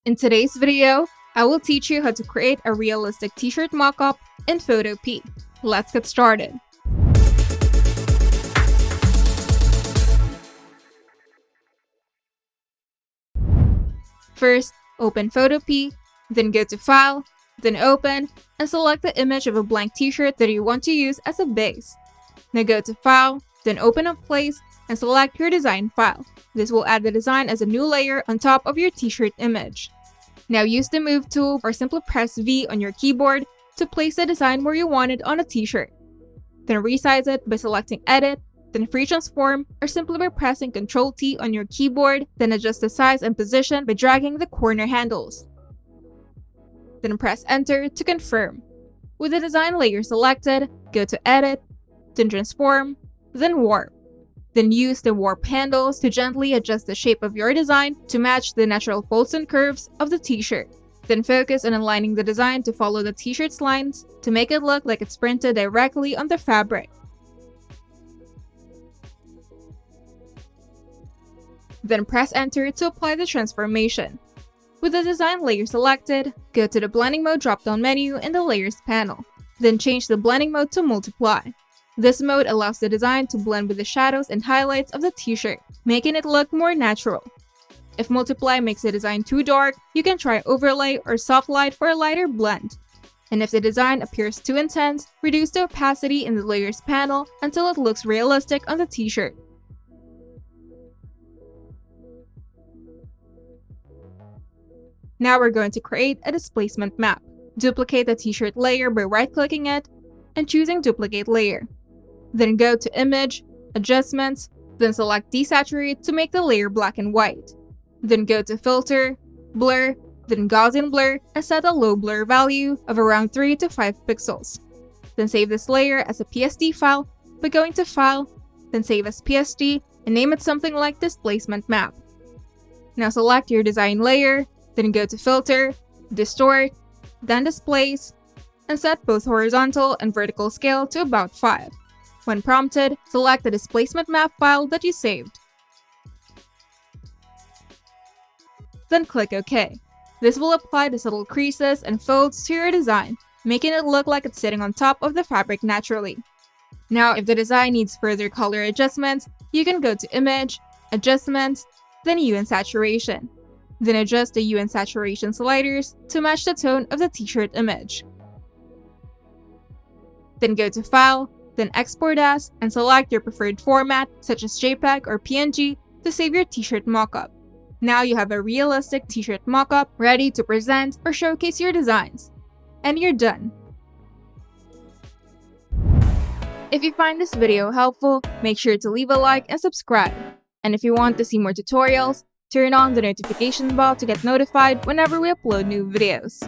In today's video, I will teach you how to create a realistic t-shirt mock-up in Photopea. Let's get started. First, open Photopea, then go to File, then Open, and select the image of a blank t-shirt that you want to use as a base. Now go to File, then Open up Place, and select your design file. This will add the design as a new layer on top of your t-shirt image. Now use the Move tool or simply press V on your keyboard to place the design where you want it on a t-shirt. Then resize it by selecting Edit, then Free Transform, or simply by pressing Ctrl T on your keyboard, then adjust the size and position by dragging the corner handles. Then press Enter to confirm. With the design layer selected, go to Edit, then Transform, then Warp. Then use the warp handles to gently adjust the shape of your design to match the natural folds and curves of the t-shirt. Then focus on aligning the design to follow the t-shirt's lines to make it look like it's printed directly on the fabric. Then press Enter to apply the transformation. With the design layer selected, go to the Blending Mode drop-down menu in the Layers panel. Then change the blending mode to Multiply. This mode allows the design to blend with the shadows and highlights of the t-shirt, making it look more natural. If Multiply makes the design too dark, you can try Overlay or Soft Light for a lighter blend. And if the design appears too intense, reduce the opacity in the Layers panel until it looks realistic on the t-shirt. Now we're going to create a displacement map. Duplicate the t-shirt layer by right-clicking it and choosing Duplicate Layer. Then go to Image, Adjustments, then select Desaturate to make the layer black and white. Then go to Filter, Blur, then Gaussian Blur, and set a low blur value of around 3 to 5 pixels. Then save this layer as a PSD file by going to File, then Save as PSD, and name it something like Displacement Map. Now select your design layer, then go to Filter, Distort, then Displace, and set both horizontal and vertical scale to about 5. When prompted, select the displacement map file that you saved. Then click OK. This will apply the subtle creases and folds to your design, making it look like it's sitting on top of the fabric naturally. Now, if the design needs further color adjustments, you can go to Image, Adjustments, then Hue and Saturation. Then adjust the hue and saturation sliders to match the tone of the t-shirt image. Then go to File, then Export As, and select your preferred format such as JPEG or PNG to save your t-shirt mockup. Now you have a realistic t-shirt mockup ready to present or showcase your designs. And you're done! If you find this video helpful, make sure to leave a like and subscribe. And if you want to see more tutorials, turn on the notification bell to get notified whenever we upload new videos.